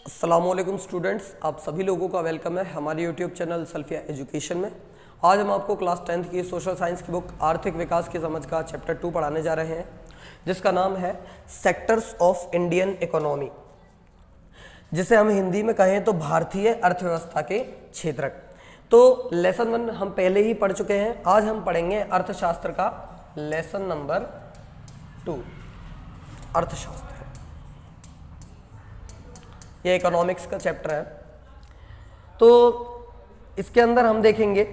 अस्सलामुअलैकुम स्टूडेंट्स, आप सभी लोगों का वेलकम है हमारे यूट्यूब चैनल सल्फिया एजुकेशन में। आज हम आपको क्लास 10th की सोशल साइंस की बुक आर्थिक विकास की समझ का चैप्टर 2 पढ़ाने जा रहे हैं, जिसका नाम है सेक्टर्स ऑफ इंडियन इकोनॉमी, जिसे हम हिंदी में कहें तो भारतीय अर्थव्यवस्था के क्षेत्रक। तो लेसन 1 हम पहले ही पढ़ चुके हैं। आज हम पढ़ेंगे अर्थशास्त्र का लेसन नंबर 2, अर्थशास्त्र। ये इकोनॉमिक्स का चैप्टर है। तो इसके अंदर हम देखेंगे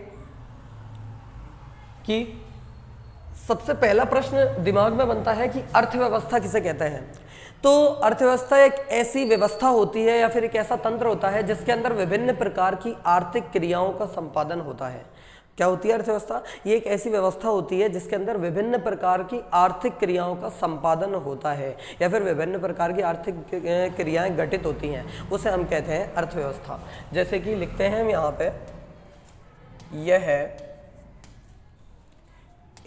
कि सबसे पहला प्रश्न दिमाग में बनता है कि अर्थव्यवस्था किसे कहते हैं। तो अर्थव्यवस्था एक ऐसी व्यवस्था होती है या फिर एक ऐसा तंत्र होता है जिसके अंदर विभिन्न प्रकार की आर्थिक क्रियाओं का संपादन होता है। क्या होती है अर्थव्यवस्था? ये एक ऐसी व्यवस्था होती है जिसके अंदर विभिन्न प्रकार की आर्थिक क्रियाओं का संपादन होता है या फिर विभिन्न प्रकार की आर्थिक क्रियाएं घटित होती हैं, उसे हम कहते हैं अर्थव्यवस्था। जैसे कि लिखते हैं हम यहाँ पे, यह है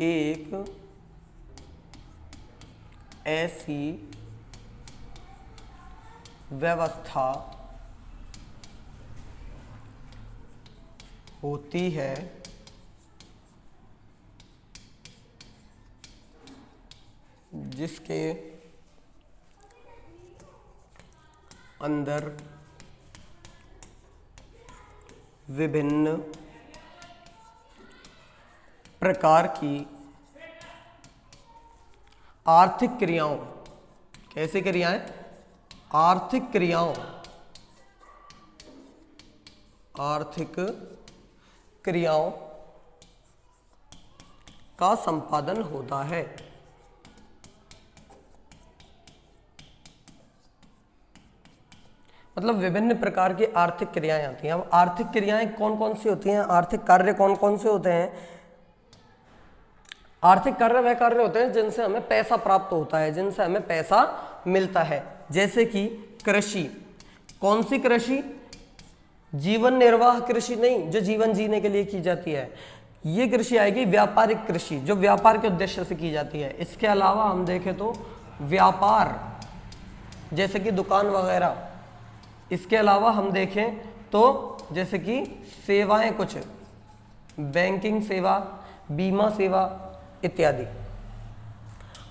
एक ऐसी व्यवस्था होती है जिसके अंदर विभिन्न प्रकार की आर्थिक क्रियाओं, कैसी क्रियाएं? आर्थिक क्रियाओं, आर्थिक क्रियाओं का संपादन होता है। मतलब विभिन्न प्रकार की आर्थिक क्रियाएं आती हैं। अब आर्थिक क्रियाएं कौन कौन सी होती हैं, आर्थिक कार्य कौन कौन से होते हैं? आर्थिक कार्य वह कार्य होते हैं जिनसे हमें पैसा प्राप्त होता है, जिनसे हमें पैसा मिलता है। जैसे कि कृषि। कौन सी कृषि? जीवन निर्वाह कृषि नहीं, जो जीवन जीने के लिए की जाती है। ये कृषि आएगी व्यापारिक कृषि, जो व्यापार के उद्देश्य से की जाती है। इसके अलावा हम देखें तो व्यापार, जैसे कि दुकान वगैरह। इसके अलावा हम देखें तो जैसे कि सेवाएं, कुछ बैंकिंग सेवा, बीमा सेवा इत्यादि।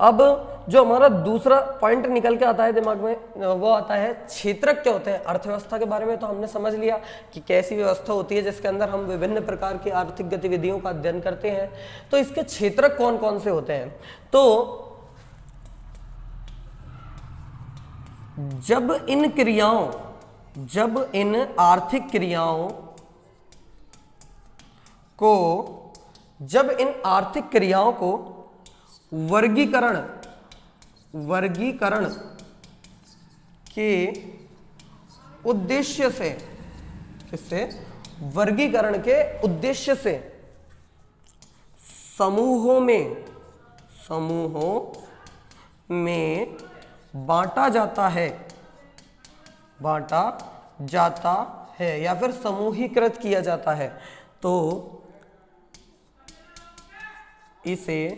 अब जो हमारा दूसरा पॉइंट निकल के आता है दिमाग में, वो आता है क्षेत्रक क्या होते हैं। अर्थव्यवस्था के बारे में तो हमने समझ लिया कि कैसी व्यवस्था होती है जिसके अंदर हम विभिन्न प्रकार की आर्थिक गतिविधियों का अध्ययन करते हैं। तो इसके क्षेत्रक कौन कौन से होते हैं? तो जब इन आर्थिक क्रियाओं को वर्गीकरण के उद्देश्य से, किससे? वर्गीकरण के उद्देश्य से समूहों में बांटा जाता है या फिर समूहीकृत किया जाता है, तो इसे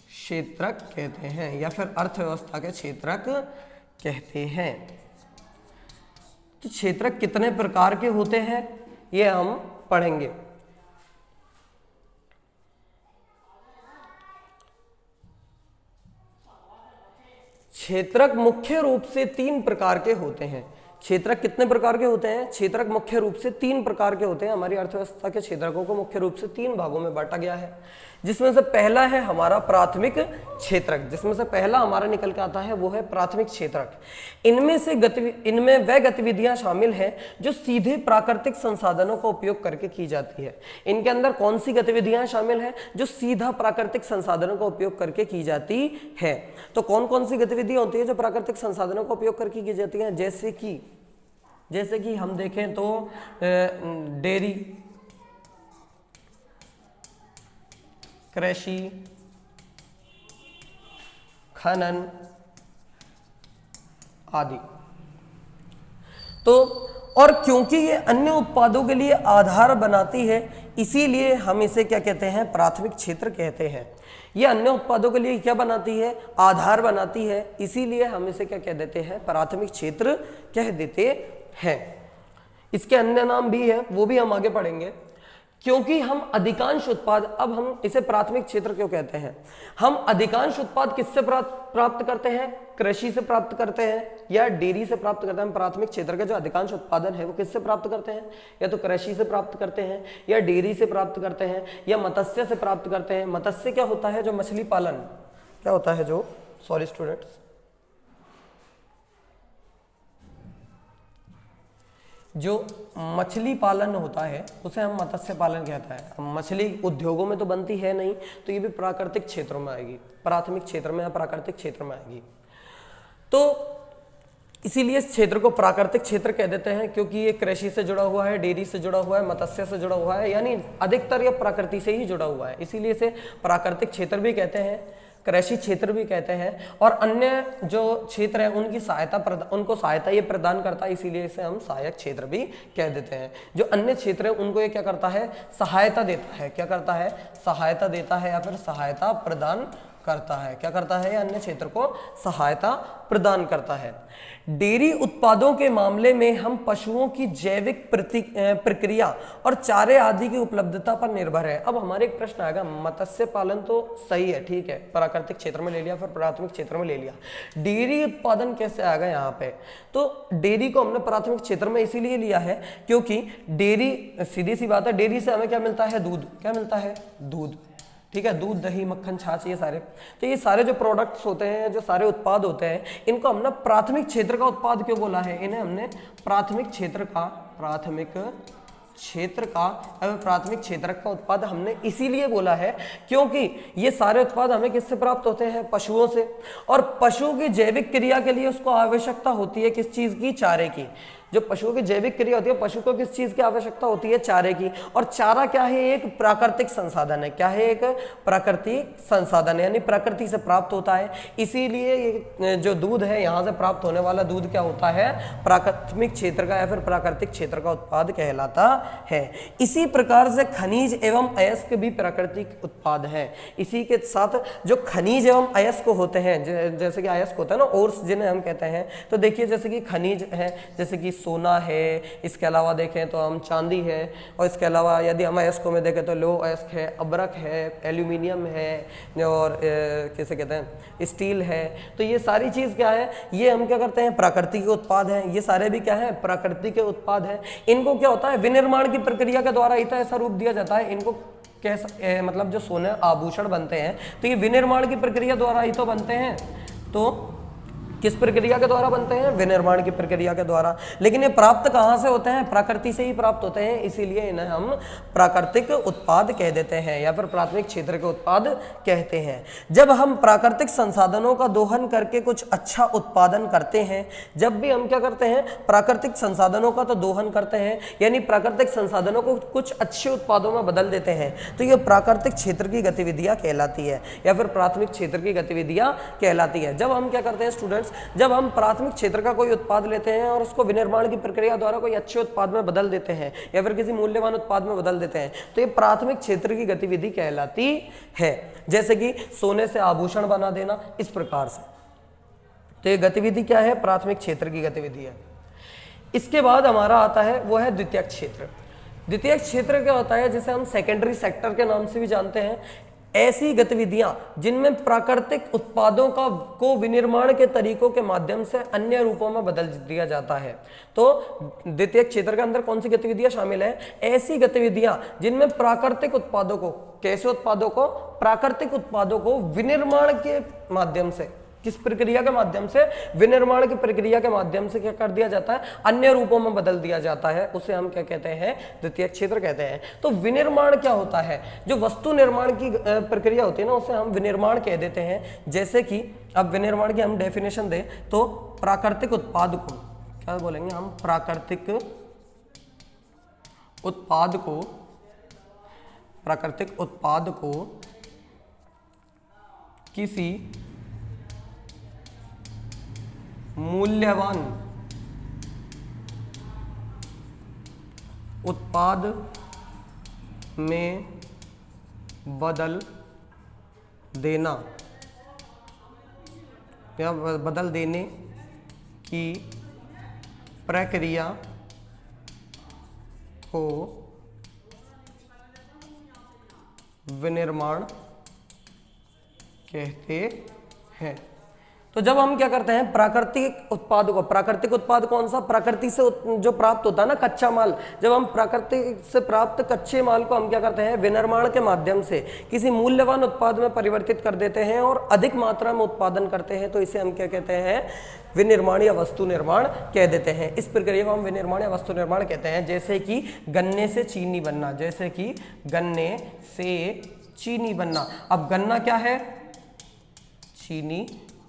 क्षेत्रक कहते हैं या फिर अर्थव्यवस्था के क्षेत्रक कहते हैं। तो क्षेत्रक कितने प्रकार के होते हैं ये हम पढ़ेंगे। क्षेत्रक मुख्य रूप से 3 प्रकार के होते हैं। क्षेत्रक कितने प्रकार के होते हैं? क्षेत्रक मुख्य रूप से 3 प्रकार के होते हैं। हमारी अर्थव्यवस्था के क्षेत्रकों को मुख्य रूप से 3 भागों में बांटा गया है, जिसमें से पहला है हमारा प्राथमिक क्षेत्रक। जिसमें से पहला हमारा निकल के आता है वो है प्राथमिक क्षेत्रक। इनमें वह गतिविधियां शामिल हैं जो सीधे प्राकृतिक संसाधनों का उपयोग करके की जाती है। इनके अंदर कौन सी गतिविधियां शामिल हैं? जो सीधा प्राकृतिक संसाधनों का उपयोग करके की जाती है। तो कौन कौन सी गतिविधियां होती है जो प्राकृतिक संसाधनों का उपयोग करके की जाती हैं? जैसे कि हम देखें तो डेयरी, कृषि, खनन आदि। तो और क्योंकि ये अन्य उत्पादों के लिए आधार बनाती है, इसीलिए हम इसे क्या कहते हैं, प्राथमिक क्षेत्र कहते हैं। ये अन्य उत्पादों के लिए क्या बनाती है, आधार बनाती है, इसीलिए हम इसे क्या कह देते हैं, प्राथमिक क्षेत्र कह देते हैं। इसके अन्य नाम भी है, वो भी हम आगे पढ़ेंगे। क्योंकि हम अधिकांश उत्पाद, अब हम इसे प्राथमिक क्षेत्र क्यों कहते हैं, हम अधिकांश उत्पाद किससे प्राप्त करते हैं, कृषि से प्राप्त करते हैं या डेयरी से प्राप्त करते हैं। हम प्राथमिक क्षेत्र का जो अधिकांश उत्पादन है वो किससे प्राप्त करते हैं, या तो कृषि से प्राप्त करते हैं या डेयरी से प्राप्त करते हैं या मत्स्य से प्राप्त करते हैं। मत्स्य क्या होता है, जो मछली पालन, क्या होता है, जो, सॉरी स्टूडेंट्स, जो मछली पालन होता है उसे हम मत्स्य पालन कहता है। मछली उद्योगों में तो बनती है नहीं, तो ये भी प्राकृतिक क्षेत्रों में आएगी, प्राथमिक क्षेत्र में या प्राकृतिक क्षेत्र में आएगी। तो इसीलिए इस क्षेत्र को प्राकृतिक क्षेत्र कह देते हैं, क्योंकि ये कृषि से जुड़ा हुआ है, डेयरी से जुड़ा हुआ है, मत्स्य से जुड़ा हुआ है, यानी अधिकतर ये प्रकृति से ही जुड़ा हुआ है, इसीलिए इसे प्राकृतिक क्षेत्र भी कहते हैं, कृषि क्षेत्र भी कहते हैं। और अन्य जो क्षेत्र है उनकी उनको सहायता ये प्रदान करता है, इसीलिए इसे हम सहायक क्षेत्र भी कह देते हैं। जो अन्य क्षेत्र है उनको ये क्या करता है, सहायता देता है, क्या करता है, सहायता देता है या फिर सहायता प्रदान करता है। क्या करता है, अन्य क्षेत्र को सहायता प्रदान करता है। डेयरी उत्पादों के मामले में हम पशुओं की जैविक प्रक्रिया और चारे आदि की उपलब्धता पर निर्भर है। अब हमारे एक प्रश्न आएगा, मत्स्य पालन तो सही है, ठीक है, प्राकृतिक क्षेत्र में ले लिया, फिर प्राथमिक क्षेत्र में ले लिया, डेयरी उत्पादन कैसे आएगा यहाँ पे। तो डेयरी को हमने प्राथमिक क्षेत्र में इसीलिए लिया है क्योंकि डेयरी, सीधी सी बात है, डेयरी से हमें क्या मिलता है, दूध, क्या मिलता है, दूध, ठीक है, दूध, दही, मक्खन, छाछ, ये सारे, तो ये सारे जो प्रोडक्ट्स होते हैं, जो सारे उत्पाद होते हैं, इनको हमने प्राथमिक क्षेत्र का उत्पाद क्यों बोला है, इन्हें हमने प्राथमिक क्षेत्र का उत्पाद हमने इसीलिए बोला है क्योंकि ये सारे उत्पाद हमें किससे प्राप्त होते हैं, पशुओं से, और पशु की जैविक क्रिया के लिए उसको आवश्यकता होती है किस चीज की, चारे की। जो पशुओं की जैविक क्रिया होती है, पशु को किस चीज की आवश्यकता होती है, चारे की। और चारा क्या है, एक प्राकृतिक संसाधन है, क्या है, एक प्राकृतिक संसाधन है, यानी प्रकृति से प्राप्त होता है। इसीलिए जो दूध है, यहाँ से प्राप्त होने वाला दूध क्या होता है, प्राथमिक क्षेत्र का या फिर प्राकृतिक क्षेत्र का उत्पाद कहलाता है। इसी प्रकार से खनिज एवं अयस्क भी प्राकृतिक उत्पाद है। इसी के साथ जो खनिज एवं अयस्क होते हैं, जैसे कि अयस्क होता है ना, ओर्स जिन्हें हम कहते हैं, तो देखिए जैसे कि खनिज है, जैसे कि सोना है, इसके अलावा देखें तो हम चांदी है, और इसके अलावा यदि हम अयस्कों में देखें तो लोह अयस्क है, अब्रक है, एल्यूमिनियम है, और कैसे कहते हैं, स्टील है। तो ये सारी चीज़ क्या है, ये हम क्या करते हैं, प्रकृति के उत्पाद हैं। ये सारे भी क्या है, प्रकृति के उत्पाद हैं। इनको क्या होता है, विनिर्माण की प्रक्रिया के द्वारा ही तो ऐसा रूप दिया जाता है। इनको कैसा, मतलब जो सोने आभूषण बनते हैं तो ये विनिर्माण की प्रक्रिया द्वारा ही तो बनते हैं। तो किस प्रक्रिया के द्वारा बनते हैं, विनिर्माण की प्रक्रिया के द्वारा। लेकिन ये प्राप्त कहाँ से होते हैं, प्रकृति से ही प्राप्त होते हैं, इसीलिए इन्हें हम प्राकृतिक उत्पाद कह देते हैं या फिर प्राथमिक क्षेत्र के उत्पाद कहते हैं। जब हम प्राकृतिक संसाधनों का दोहन करके कुछ अच्छा उत्पादन करते हैं, जब भी हम क्या करते हैं, प्राकृतिक संसाधनों का तो दोहन करते हैं, यानी प्राकृतिक संसाधनों को कुछ अच्छे उत्पादों में बदल देते हैं, तो ये प्राकृतिक क्षेत्र की गतिविधियां कहलाती है या फिर प्राथमिक क्षेत्र की गतिविधियां कहलाती है। जब हम क्या करते हैं स्टूडेंट्स, जब हम प्राथमिक क्षेत्र का कोई उत्पाद लेते हैं और उसको विनिर्माण की प्रक्रिया द्वारा कोई अच्छे उत्पाद में बदल देते हैं या फिर किसी मूल्यवान उत्पाद में बदल देते हैं, तो ये प्राथमिक क्षेत्र की गतिविधि कहलाती है। जैसे कि सोने से आभूषण बना देना, इस प्रकार से, तो ये गतिविधि क्या है, प्राथमिक क्षेत्र की गतिविधि है। इसके बाद हमारा आता है वो है द्वितीयक क्षेत्र। द्वितीयक क्षेत्र क्या होता है, जिसे हम सेकेंडरी सेक्टर के नाम से भी जानते हैं। ऐसी गतिविधियां जिनमें प्राकृतिक उत्पादों को विनिर्माण के तरीकों के माध्यम से अन्य रूपों में बदल दिया जाता है। तो द्वितीयक क्षेत्र के अंदर कौन सी गतिविधियां शामिल है, ऐसी गतिविधियां जिनमें प्राकृतिक उत्पादों को, कैसे उत्पादों को, प्राकृतिक उत्पादों को विनिर्माण के माध्यम से, किस प्रक्रिया के माध्यम से, विनिर्माण की प्रक्रिया के माध्यम से क्या कर दिया जाता है, अन्य रूपों में बदल दिया जाता है, उसे हम क्या कहते हैं, द्वितीयक क्षेत्र कहते हैं। तो विनिर्माण क्या होता है, जो वस्तु निर्माण की प्रक्रिया होती है ना, उसे हम विनिर्माण कह देते हैं। जैसे कि अब विनिर्माण की हम डेफिनेशन दें तो प्राकृतिक उत्पाद को क्या बोलेंगे हम, प्राकृतिक उत्पाद को किसी मूल्यवान उत्पाद में बदल देना या बदल देने की प्रक्रिया को विनिर्माण कहते हैं। तो जब हम क्या करते हैं प्राकृतिक उत्पाद को, प्राकृतिक उत्पाद कौन सा, प्रकृति से जो प्राप्त होता है ना कच्चा माल, जब हम प्रकृति से प्राप्त कच्चे माल को हम क्या करते हैं विनिर्माण के माध्यम से किसी मूल्यवान उत्पाद में परिवर्तित कर देते हैं और अधिक मात्रा में उत्पादन करते हैं, तो इसे हम क्या कहते हैं विनिर्माण या वस्तु निर्माण कह देते हैं। इस प्रक्रिया को हम विनिर्माण या वस्तु निर्माण कहते हैं। जैसे कि गन्ने से चीनी बनना, जैसे कि गन्ने से चीनी बनना। अब गन्ना क्या है, चीनी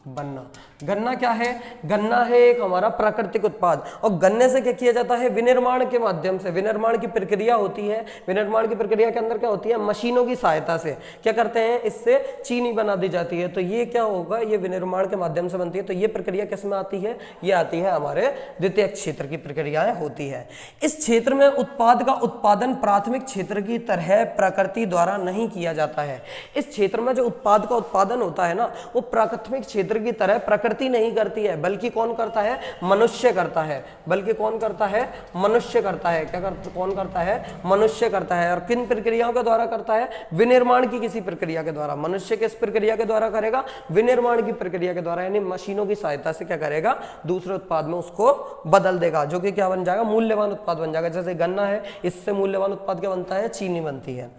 बनना। गन्ना क्या है, गन्ना है एक हमारा प्राकृतिक उत्पाद, और गन्ने से क्या किया जाता है विनिर्माण के माध्यम से, विनिर्माण की प्रक्रिया होती है। विनिर्माण की प्रक्रिया के अंदर क्या होती है, मशीनों की सहायता से क्या करते हैं, इससे चीनी बना दी जाती है। तो ये क्या होगा, ये विनिर्माण के माध्यम से बनती है। तो ये प्रक्रिया किस में आती है, ये आती है हमारे द्वितीयक क्षेत्र की प्रक्रियाएं होती है। इस क्षेत्र में उत्पाद का उत्पादन प्राथमिक क्षेत्र की तरह प्रकृति द्वारा नहीं किया जाता है। इस क्षेत्र में जो उत्पाद का उत्पादन होता है ना, वो प्राथमिक क्षेत्र की तरह प्रकृति नहीं करती है, बल्कि कौन करता है, मनुष्य करता है। बल्कि कौन करता है, मनुष्य करता है। क्या करता, कौन करता है, मनुष्य करता है। और किन प्रक्रियाओं के द्वारा करता है, विनिर्माण की किसी प्रक्रिया के द्वारा। मनुष्य किस प्रक्रिया के द्वारा करेगा, विनिर्माण की प्रक्रिया के द्वारा, यानी मशीनों की सहायता से क्या करेगा, दूसरे उत्पाद में उसको बदल देगा, जो कि क्या बन जाएगा, मूल्यवान उत्पाद बन जाएगा। जैसे गन्ना है, इससे मूल्यवान उत्पाद क्या बनता है, चीनी बनती है।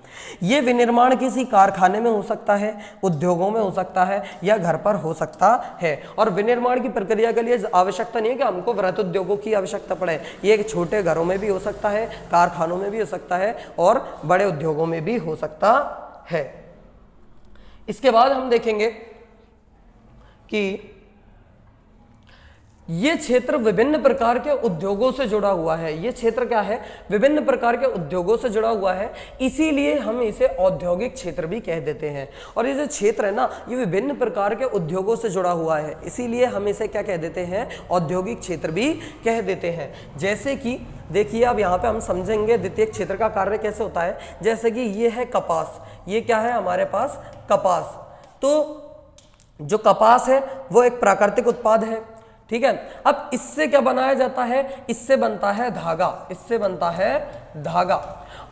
यह विनिर्माण किसी कारखाने में हो सकता है, उद्योगों में हो सकता है, या घर पर हो सकता है। और विनिर्माण की प्रक्रिया के लिए आवश्यकता नहीं है कि हमको वृहत उद्योगों की आवश्यकता पड़े, ये छोटे घरों में भी हो सकता है, कारखानों में भी हो सकता है, और बड़े उद्योगों में भी हो सकता है। इसके बाद हम देखेंगे कि ये क्षेत्र विभिन्न प्रकार के उद्योगों से जुड़ा हुआ है। ये क्षेत्र क्या है, विभिन्न प्रकार के उद्योगों से जुड़ा हुआ है, इसीलिए हम इसे औद्योगिक क्षेत्र भी कह देते हैं। और ये जो क्षेत्र है ना, ये विभिन्न प्रकार के उद्योगों से जुड़ा हुआ है, इसीलिए हम इसे क्या कह देते हैं, औद्योगिक क्षेत्र भी कह देते हैं। जैसे कि देखिए, अब यहाँ पे हम समझेंगे द्वितीयक क्षेत्र का कार्य कैसे होता है। जैसे कि ये है कपास, ये क्या है हमारे पास, कपास। तो जो कपास है वो एक प्राकृतिक उत्पाद है, ठीक है। अब इससे क्या बनाया जाता है, इससे बनता है धागा, इससे बनता है धागा,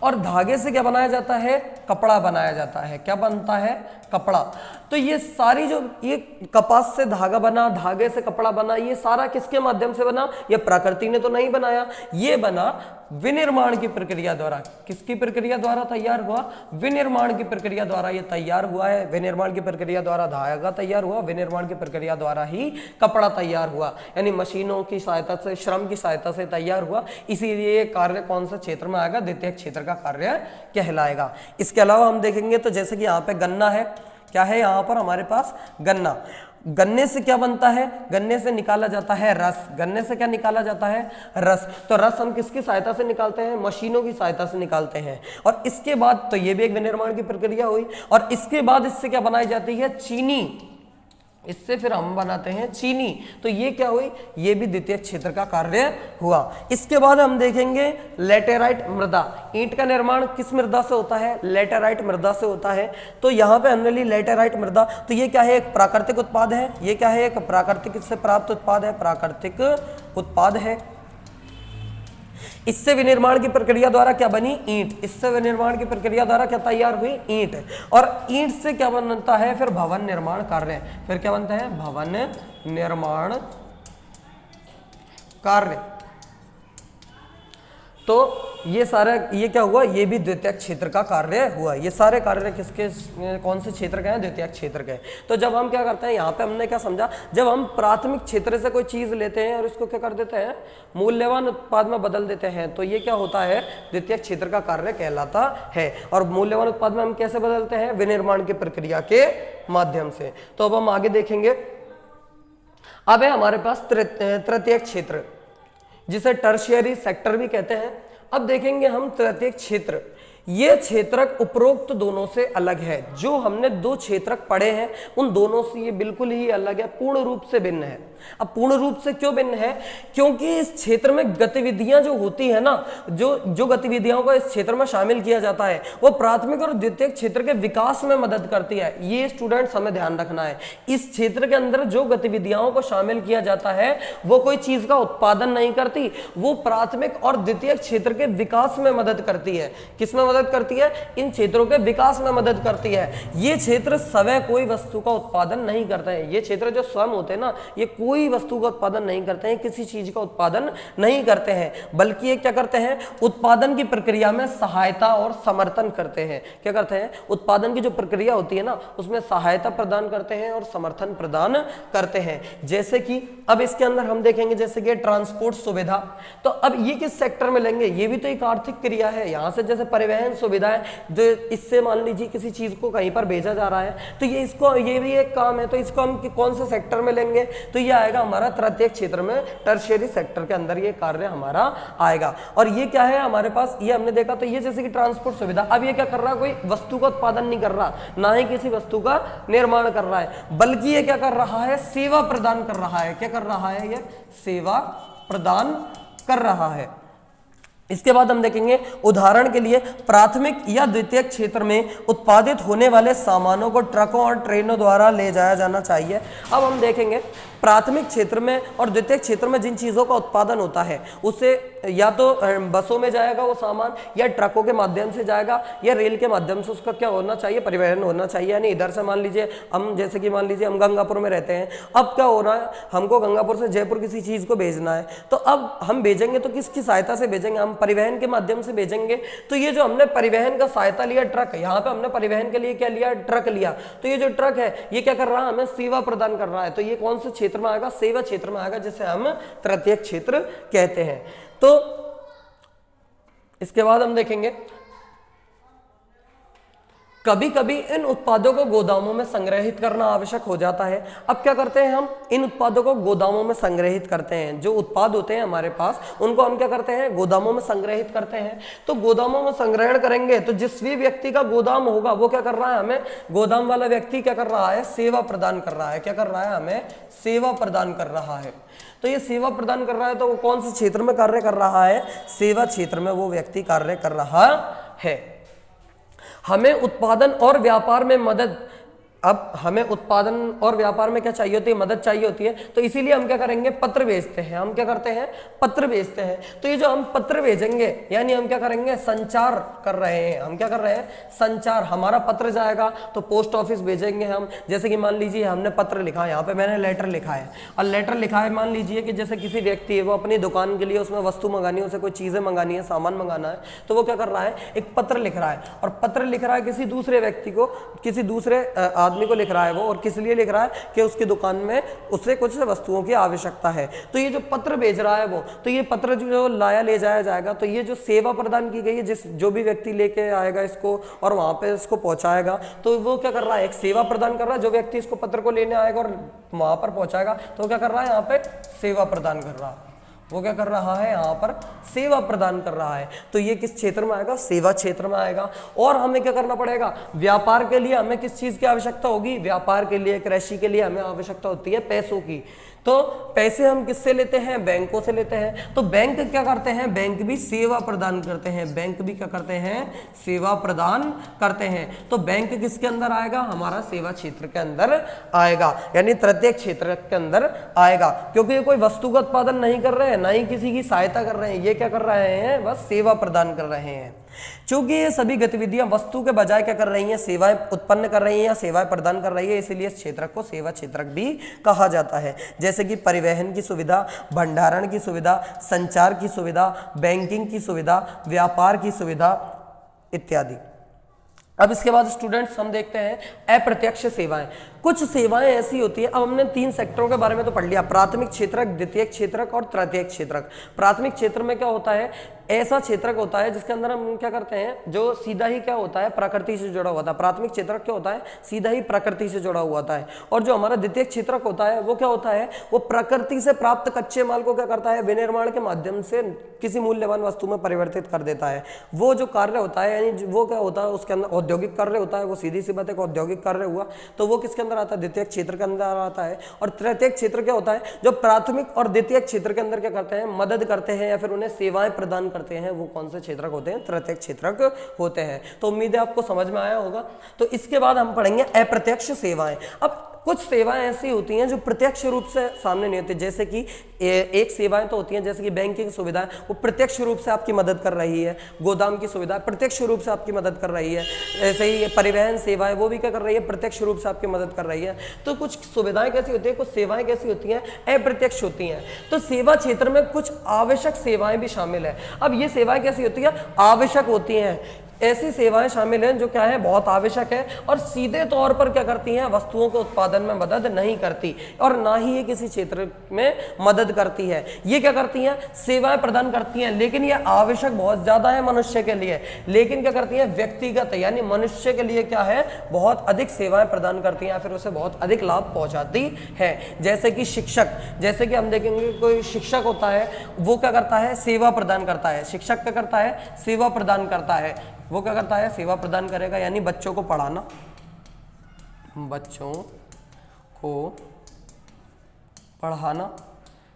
और धागे से क्या बनाया जाता है, कपड़ा बनाया जाता है। क्या बनता है, कपड़ा। तो ये सारी जो ये कपास से धागा बना, धागे से कपड़ा बना, ये सारा किसके माध्यम से बना, ये प्रकृति ने तो नहीं बनाया, ये बना विनिर्माण की प्रक्रिया द्वारा। किसकी प्रक्रिया द्वारा तैयार हुआ, विनिर्माण की प्रक्रिया द्वारा ये तैयार हुआ है। विनिर्माण की प्रक्रिया द्वारा धागा तैयार हुआ, विनिर्माण की प्रक्रिया द्वारा ही कपड़ा तैयार हुआ, यानी मशीनों की सहायता से, श्रम की सहायता से तैयार हुआ। इसीलिए ये कार्य कौन सा क्षेत्र में आएगा, द्वितीयक क्षेत्र का कार्य कहलाएगा। इसके अलावा हम देखेंगे तो जैसे कि यहाँ पे गन्ना है, क्या है यहाँ पर हमारे पास, गन्ना। गन्ने से क्या बनता है, गन्ने से निकाला जाता है रस। गन्ने से क्या निकाला जाता है, रस। तो रस हम किसकी सहायता से निकालते हैं, मशीनों की सहायता से निकालते हैं। और इसके बाद तो ये भी एक विनिर्माण की प्रक्रिया हुई, और इसके बाद इससे क्या बनाई जाती है, चीनी। इससे फिर हम बनाते हैं चीनी। तो ये क्या हुई, ये भी द्वितीयक क्षेत्र का कार्य हुआ। इसके बाद हम देखेंगे लेटेराइट मृदा। ईंट का निर्माण किस मृदा से होता है, लेटेराइट मृदा से होता है। तो यहाँ पे हमने ली लेटेराइट मृदा। तो ये क्या है, एक प्राकृतिक उत्पाद है। ये क्या है, एक प्राकृतिक से प्राप्त उत्पाद है, प्राकृतिक उत्पाद है। इससे विनिर्माण की प्रक्रिया द्वारा क्या बनी, ईंट। इससे विनिर्माण की प्रक्रिया द्वारा क्या तैयार हुई, ईंट। और ईंट से क्या बनता है, फिर भवन निर्माण कार्य। फिर क्या बनता है, भवन निर्माण कार्य। तो ये सारा, ये क्या हुआ, ये भी द्वितीयक क्षेत्र का कार्य हुआ। ये सारे कार्य किसके, कौन से क्षेत्र के हैं, द्वितीयक क्षेत्र के। तो जब हम क्या करते हैं, यहाँ पे हमने क्या समझा, जब हम प्राथमिक क्षेत्र से कोई चीज लेते हैं और इसको क्या कर देते हैं, मूल्यवान उत्पाद में बदल देते हैं, तो ये क्या होता है, द्वितीयक क्षेत्र का कार्य कहलाता है। और मूल्यवान उत्पाद में हम कैसे बदलते हैं, विनिर्माण की प्रक्रिया के माध्यम से। तो अब हम आगे देखेंगे। अब है हमारे पास तृतीयक क्षेत्र, जिसे टर्शियरी सेक्टर भी कहते हैं। अब देखेंगे हम तृतीयक क्षेत्र, ये क्षेत्रक उपरोक्त दोनों से अलग है। जो हमने दो क्षेत्रक पढ़े हैं उन दोनों से ये बिल्कुल ही अलग है, पूर्ण रूप से भिन्न है। अब पूर्ण रूप से क्यों भिन्न है? क्योंकि इस क्षेत्र में गतिविधियां जो होती है ना, जो गतिविधियों को इस क्षेत्र में शामिल किया जाता है वो प्राथमिक और द्वितीयक क्षेत्र के विकास में मदद करती है। ये स्टूडेंट्स हमें ध्यान रखना है। इस क्षेत्र के अंदर जो गतिविधियों को शामिल किया जाता है वो कोई चीज का उत्पादन नहीं करती, वो प्राथमिक और द्वितीयक क्षेत्र के विकास में मदद करती है। किसमें मदद करती है? इन क्षेत्रों के विकास में मदद करती है। ये क्षेत्र स्वयं कोई वस्तु का उत्पादन नहीं करते हैं। ये क्षेत्र जो स्वयं होते हैं ना, ये कोई वस्तु का उत्पादन नहीं करते हैं, किसी चीज का उत्पादन नहीं करते हैं, बल्कि ये क्या करते हैं? उत्पादन की प्रक्रिया में सहायता और समर्थन करते हैं। क्या करते हैं? उत्पादन की जो प्रक्रिया होती है ना उसमें सहायता प्रदान करते हैं और समर्थन प्रदान करते हैं। जैसे कि अब इसके अंदर हम देखेंगे जैसे कि ट्रांसपोर्ट सुविधा, तो अब ये किस सेक्टर में लेंगे? ये भी तो एक आर्थिक क्रिया है। यहां से जैसे परिवहन सुविधाएं, जो इससे मान लीजिए किसी चीज को कहीं पर भेजा जा रहा है तो ये भी एक काम है, तो इसको हम कौन से सेक्टर में लेंगे? तो ये आएगा हमारा तृतीयक क्षेत्र में, टर्शियरी सेक्टर के अंदर ये कार्य हमारा आएगा। और ये क्या है हमारे पास? ये हमने देखा तो ये जैसे कि ट्रांसपोर्ट सुविधा, अब ये क्या कर रहा है? कोई वस्तु का उत्पादन नहीं कर रहा, ना ही किसी वस्तु का निर्माण कर रहा है, बल्कि ये क्या कर रहा है? सेवा प्रदान कर रहा है। क्या कर रहा है? ये सेवा प्रदान कर रहा है। इसके बाद हम देखेंगे उदाहरण के लिए प्राथमिक या द्वितीयक क्षेत्र में उत्पादित होने वाले सामानों को ट्रकों और ट्रेनों द्वारा ले जाया जाना चाहिए। अब हम देखेंगे प्राथमिक क्षेत्र में और द्वितीयक क्षेत्र में जिन चीज़ों का उत्पादन होता है उससे या तो बसों में जाएगा वो सामान, या ट्रकों के माध्यम से जाएगा, या रेल के माध्यम से उसका क्या होना चाहिए? परिवहन होना चाहिए। यानी इधर से मान लीजिए हम, जैसे कि मान लीजिए हम गंगापुर में रहते हैं, अब क्या हो रहा है? हमको गंगापुर से जयपुर किसी चीज़ को भेजना है, तो अब हम भेजेंगे तो किसकी सहायता से भेजेंगे? हम परिवहन के माध्यम से भेजेंगे। तो ये जो हमने परिवहन का सहायता लिया, ट्रक, यहाँ पे हमने परिवहन के लिए क्या लिया? ट्रक लिया। तो ये जो ट्रक है ये क्या कर रहा है? हमें सेवा प्रदान कर रहा है। तो ये कौन से क्षेत्र में आएगा? सेवा क्षेत्र में आएगा, जिसे हम तृतीयक क्षेत्र कहते हैं। तो इसके बाद हम देखेंगे कभी कभी इन उत्पादों को गोदामों में संग्रहित करना आवश्यक हो जाता है। अब क्या करते हैं? हम इन उत्पादों को गोदामों में संग्रहित करते हैं। जो उत्पाद होते हैं हमारे पास उनको हम क्या करते हैं? गोदामों में संग्रहित करते हैं। तो गोदामों में संग्रहण करेंगे तो जिस भी व्यक्ति का गोदाम होगा वो क्या कर रहा है? हमें गोदाम वाला व्यक्ति क्या कर रहा है? सेवा प्रदान कर रहा है। क्या कर रहा है? हमें सेवा प्रदान कर रहा है। तो ये सेवा प्रदान कर रहा है तो वो कौन से क्षेत्र में कार्य कर रहा है? सेवा क्षेत्र में वो व्यक्ति कार्य कर रहा है। हमें उत्पादन और व्यापार में मदद, अब हमें उत्पादन और व्यापार में क्या चाहिए होती है? मदद चाहिए होती है। तो इसीलिए हम क्या करेंगे? पत्र भेजते हैं। हम क्या करते हैं? पत्र भेजते हैं। तो ये जो हम पत्र भेजेंगे यानी हम क्या करेंगे? संचार कर रहे हैं। हम क्या कर रहे हैं? संचार। हमारा पत्र जाएगा तो पोस्ट ऑफिस भेजेंगे हम। जैसे कि मान लीजिए हमने पत्र लिखा, यहाँ पे मैंने लेटर लिखा है, और लेटर लिखा है मान लीजिए कि जैसे किसी व्यक्ति है वो अपनी दुकान के लिए उसमें वस्तु मंगानी है, उसे कोई चीजें मंगानी है, सामान मंगाना है, तो वो क्या कर रहा है? एक पत्र लिख रहा है, और पत्र लिख रहा है किसी दूसरे व्यक्ति को, किसी दूसरे आदमी को लिख रहा है वो, और किस लिए लिख रहा है? कि उसकी दुकान में उससे कुछ वस्तुओं की आवश्यकता है। तो ये जो पत्र भेज रहा है वो, तो ये पत्र जो लाया ले जाया जाएगा, तो ये जो सेवा प्रदान की गई है, जो भी व्यक्ति लेके आएगा इसको और वहां पे इसको पहुंचाएगा, तो वो क्या कर रहा है? एक सेवा प्रदान कर रहा है। जो व्यक्ति इसको पत्र को लेने आएगा और वहां पर पहुंचाएगा तो क्या कर रहा है? यहाँ पे सेवा प्रदान कर रहा है। वो क्या कर रहा है? यहाँ पर सेवा प्रदान कर रहा है। तो ये किस क्षेत्र में आएगा? सेवा क्षेत्र में आएगा। और हमें क्या करना पड़ेगा? व्यापार के लिए हमें किस चीज की आवश्यकता होगी? व्यापार के लिए, कृषि के लिए हमें आवश्यकता होती है पैसों की। तो पैसे हम किससे लेते हैं? बैंकों से लेते हैं। तो बैंक क्या करते हैं? बैंक भी सेवा प्रदान करते हैं। बैंक भी क्या करते हैं? सेवा प्रदान करते हैं। तो बैंक किसके अंदर आएगा? हमारा सेवा क्षेत्र के अंदर आएगा, यानी तृतीयक क्षेत्र के अंदर आएगा। क्योंकि ये कोई वस्तु का उत्पादन नहीं कर रहे हैं, ना ही किसी की सहायता कर रहे हैं, ये क्या कर रहे हैं? बस सेवा प्रदान कर रहे हैं। चूंकि ये सभी गतिविधियां वस्तु के बजाय क्या कर रही हैं? सेवाएं उत्पन्न कर रही हैं या सेवाएं प्रदान कर रही है, इसलिए इस क्षेत्र को सेवा क्षेत्रक भी कहा जाता है। जैसे कि परिवहन की सुविधा, भंडारण की सुविधा, संचार की सुविधा, बैंकिंग की सुविधा, व्यापार की सुविधा इत्यादि। अब इसके बाद स्टूडेंट्स हम देखते हैं अप्रत्यक्ष सेवाएं। कुछ सेवाएं ऐसी होती है, अब हमने 3 सेक्टरों के बारे में तो पढ़ लिया, प्राथमिक क्षेत्रक, द्वितीयक क्षेत्रक और तृतीयक क्षेत्रक। प्राथमिक क्षेत्र में क्या होता है, ऐसा क्षेत्रक होता है जिसके अंदर हम क्या करते हैं, जो सीधा ही क्या होता है, प्रकृति से जुड़ा हुआ था। प्राथमिक क्षेत्रक क्या होता है, सीधा ही प्रकृति से जुड़ा हुआ होता है। और जो हमारा द्वितीयक क्षेत्रक होता है वो क्या होता है, वो प्रकृति से प्राप्त कच्चे माल को क्या करता है, विनिर्माण के माध्यम से किसी मूल्यवान वस्तु में परिवर्तित कर देता है। वो जो कार्य होता है, यानी वो क्या होता है, उसके अंदर औद्योगिक कार्य होता है। वो सीधी सी बात है, औद्योगिक कार्य हुआ तो वो किसके अंदर आता है, द्वितीयक क्षेत्र के अंदर आता है। और तृतीयक क्षेत्र क्या होता है, जो प्राथमिक और द्वितीयक क्षेत्र के अंदर क्या करते हैं, मदद करते हैं या फिर उन्हें सेवाएं प्रदान करते हैं। वो कौन से क्षेत्रक होते हैं, तृतीयक क्षेत्रक होते हैं। तो उम्मीद है आपको समझ में आया होगा। तो इसके बाद हम पढ़ेंगे अप्रत्यक्ष सेवाएं। अब कुछ सेवाएं ऐसी होती हैं जो प्रत्यक्ष रूप से सामने नहीं होती, जैसे कि एक सेवाएं तो होती हैं जैसे कि बैंकिंग सुविधाएं, वो प्रत्यक्ष रूप से आपकी मदद कर रही है। गोदाम की सुविधा प्रत्यक्ष रूप से आपकी मदद कर रही है। ऐसे ही परिवहन सेवाएं, वो भी क्या कर रही है, प्रत्यक्ष रूप से आपकी मदद कर रही है। तो कुछ सुविधाएं कैसी होती है, कुछ सेवाएं कैसी होती हैं, अप्रत्यक्ष होती हैं। तो सेवा क्षेत्र में कुछ आवश्यक सेवाएं भी शामिल है। अब ये सेवाएं कैसी होती है, आवश्यक होती हैं। ऐसी सेवाएं शामिल हैं जो क्या है, बहुत आवश्यक है और सीधे तौर पर क्या करती हैं, वस्तुओं के उत्पादन में मदद नहीं करती और ना ही ये किसी क्षेत्र में मदद करती है। ये क्या करती हैं, सेवाएं प्रदान करती हैं, लेकिन ये आवश्यक बहुत ज्यादा है मनुष्य के लिए, लेकिन क्या करती हैं, व्यक्तिगत यानी मनुष्य के लिए क्या है, बहुत अधिक सेवाएं प्रदान करती हैं या फिर उसे बहुत अधिक लाभ पहुंचाती है। जैसे कि शिक्षक, जैसे कि हम देखेंगे कोई शिक्षक होता है, वो क्या करता है, सेवा प्रदान करता है। शिक्षक क्या करता है, सेवा प्रदान करता है। वो क्या करता है, सेवा प्रदान करेगा, यानी बच्चों को पढ़ाना, बच्चों को पढ़ाना।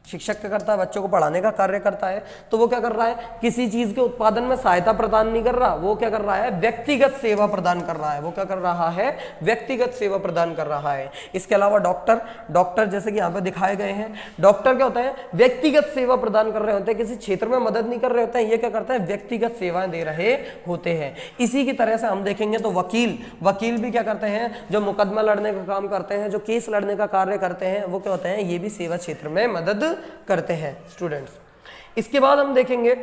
शिक्षक क्या करता है, बच्चों को पढ़ाने का कार्य करता है। तो वो क्या कर रहा है, किसी चीज के उत्पादन में सहायता प्रदान नहीं कर रहा, वो क्या कर रहा है, व्यक्तिगत सेवा प्रदान कर रहा है। वो क्या कर रहा है, व्यक्तिगत सेवा प्रदान कर रहा है। इसके अलावा डॉक्टर जैसे कि यहाँ पे दिखाए गए हैं, डॉक्टर क्या होता है, व्यक्तिगत सेवा प्रदान कर रहे होते हैं, किसी क्षेत्र में मदद नहीं कर रहे होते हैं। ये क्या करते हैं, व्यक्तिगत सेवाएं दे रहे होते हैं। इसी की तरह से हम देखेंगे तो वकील भी क्या करते हैं, जो मुकदमा लड़ने का काम करते हैं, जो केस लड़ने का कार्य करते हैं, वो क्या होते हैं, ये भी सेवा क्षेत्र में मदद करते हैं स्टूडेंट्स। इसके बाद हम देखेंगे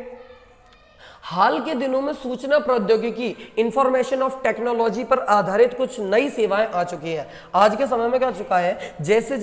हाल के दिनों में सूचना प्रौद्योगिकी, इंफॉर्मेशन ऑफ टेक्नोलॉजी पर आधारित कुछ नई सेवाएं आ चुकी हैं। आज के समय में क्या चुका है, जैसे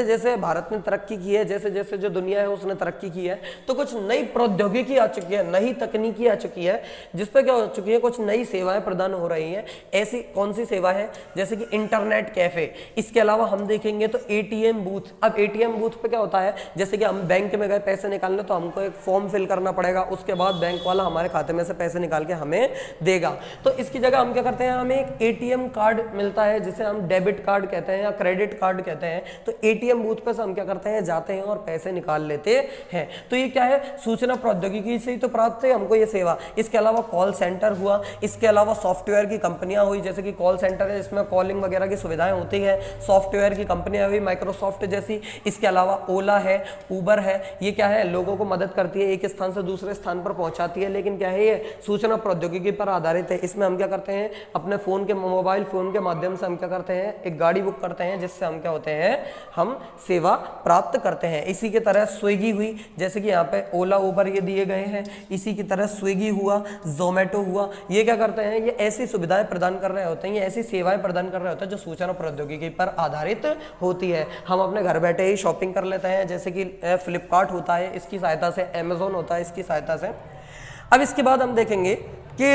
जैसे भारत ने तरक्की की है, जैसे जैसे जो दुनिया है उसने तरक्की की है, तो कुछ नई प्रौद्योगिकी आ चुकी है, नई तकनीकी आ चुकी है, जिसपे क्या हो चुकी है, कुछ नई सेवाएं प्रदान हो रही हैं। ऐसी कौन सी सेवा है, जैसे कि इंटरनेट कैफे। इसके अलावा हम देखेंगे तो एटीएम बूथ। अब एटीएम बूथ पे क्या होता है, जैसे कि हम बैंक में गए पैसे निकालने, तो हमको एक फॉर्म फिल करना पड़ेगा, उसके बाद बैंक वाला हमारे खाते में से पैसे निकाल के हमें देगा। तो इसकी जगह हम क्या करते हैं, हमें एक एटीएम कार्ड मिलता है जिसे हम डेबिट कार्ड कहते हैं या क्रेडिट कार्ड कहते हैं। तो एटीएम बूथ पे से हम क्या करते हैं, जाते हैं और पैसे निकाल लेते हैं। तो ये क्या है, सूचना प्रौद्योगिकी से ही तो प्राप्त है हमको ये सेवा। इसके अलावा कॉल सेंटर हुआ, इसके अलावा सॉफ्टवेयर की कंपनियां हुई, जैसे कि कॉल सेंटर है, इसमें कॉलिंग वगैरह की सुविधाएं होती है। सॉफ्टवेयर की कंपनियां हुई, माइक्रोसॉफ्ट जैसी। इसके अलावा ओला है, उबर है, ये क्या है, लोगों को मदद करती है, एक स्थान से दूसरे स्थान पर पहुंचाती है, लेकिन क्या है, ये सूचना प्रौद्योगिकी पर आधारित है। इसमें हम क्या करते हैं, अपने फोन के, मोबाइल फोन के माध्यम से हम क्या करते हैं, एक गाड़ी बुक करते हैं, जिससे हम क्या होते हैं, हम सेवा प्राप्त करते हैं। इसी की तरह स्विगी हुई, जैसे कि यहाँ पे ओला उबर ये दिए गए हैं। इसी की तरह स्विगी हुआ, जोमेटो हुआ, ये क्या करते हैं, ये ऐसी सुविधाएं प्रदान कर रहे होते हैं, ये ऐसी सेवाएं प्रदान कर रहे होते हैं जो सूचना प्रौद्योगिकी पर आधारित होती है। हम अपने घर बैठे ही शॉपिंग कर लेते हैं, जैसे कि फ्लिपकार्ट होता है इसकी सहायता से, अमेजोन होता है इसकी सहायता से। अब इसके बाद हम देखेंगे कि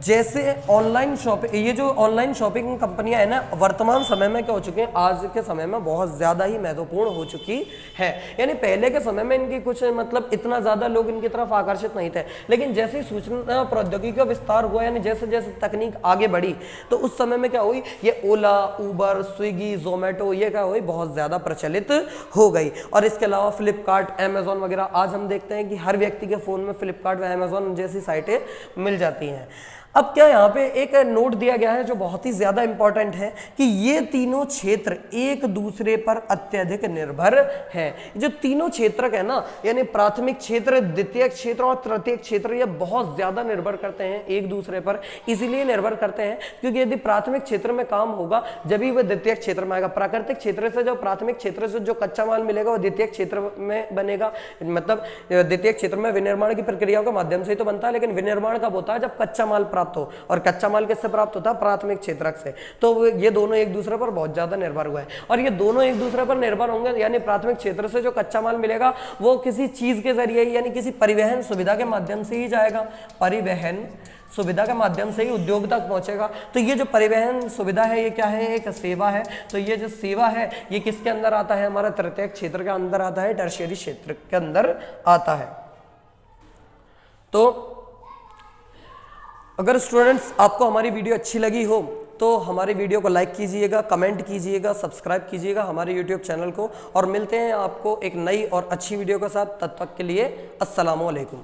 जैसे ऑनलाइन शॉपिंग, ये जो ऑनलाइन शॉपिंग कंपनियां है ना, वर्तमान समय में क्या हो चुके हैं, आज के समय में बहुत ज़्यादा ही महत्वपूर्ण हो चुकी है। यानी पहले के समय में इनकी कुछ मतलब इतना ज़्यादा लोग इनकी तरफ आकर्षित नहीं थे, लेकिन जैसे ही सूचना प्रौद्योगिकी का विस्तार हुआ, यानी जैसे जैसे तकनीक आगे बढ़ी, तो उस समय में क्या हुई, ये ओला, उबर, स्विगी, जोमेटो, ये क्या हुई, बहुत ज़्यादा प्रचलित हो गई। और इसके अलावा फ्लिपकार्ट, अमेजोन वगैरह, आज हम देखते हैं कि हर व्यक्ति के फ़ोन में फ्लिपकार्ट व अमेजोन जैसी साइटें मिल जाती हैं। अब क्या यहाँ पे एक नोट दिया गया है जो बहुत ही ज्यादा इंपॉर्टेंट है कि ये तीनों क्षेत्र एक दूसरे पर अत्यधिक निर्भर हैं। जो तीनों क्षेत्र है ना, यानी प्राथमिक क्षेत्र, द्वितीयक क्षेत्र और तृतीयक क्षेत्र, ये बहुत ज्यादा निर्भर करते हैं एक दूसरे पर। इसीलिए निर्भर करते हैं क्योंकि यदि प्राथमिक क्षेत्र में काम होगा जब वह द्वितीयक क्षेत्र में आएगा। प्राकृतिक क्षेत्र से जो प्राथमिक क्षेत्र से जो कच्चा माल मिलेगा वो द्वितीयक क्षेत्र में बनेगा। मतलब द्वितीयक क्षेत्र में विनिर्माण की प्रक्रियाओं के माध्यम से ही तो बनता है, लेकिन विनिर्माण कब होता है, जब कच्चा माल प्राप्त हो, और कच्चा माल किससे प्राप्त होता है? प्राथमिक क्षेत्रक से। तो ये दोनों एक दूसरे पर बहुत ज्यादा निर्भर हुआ है, और ये दोनों एक दूसरे पर निर्भर होंगे, यानी प्राथमिक क्षेत्र से जो कच्चा माल मिलेगा वो किसी चीज के जरिए यानी किसी परिवहन सुविधा के माध्यम से ही जाएगा, परिवहन सुविधा के माध्यम से ही उद्योग तक पहुंचेगा। तो ये जो परिवहन सुविधा है ये क्या है? एक सेवा है। तो ये जो सेवा है ये किसके अंदर आता है? हमारा तृतीयक क्षेत्र के अंदर आता है, टर्शियरी क्षेत्र के अंदर आता है। तो अगर स्टूडेंट्स आपको हमारी वीडियो अच्छी लगी हो तो हमारी वीडियो को लाइक कीजिएगा, कमेंट कीजिएगा, सब्सक्राइब कीजिएगा हमारे यूट्यूब चैनल को, और मिलते हैं आपको एक नई और अच्छी वीडियो के साथ। तब तक के लिए अस्सलामु अलैकुम।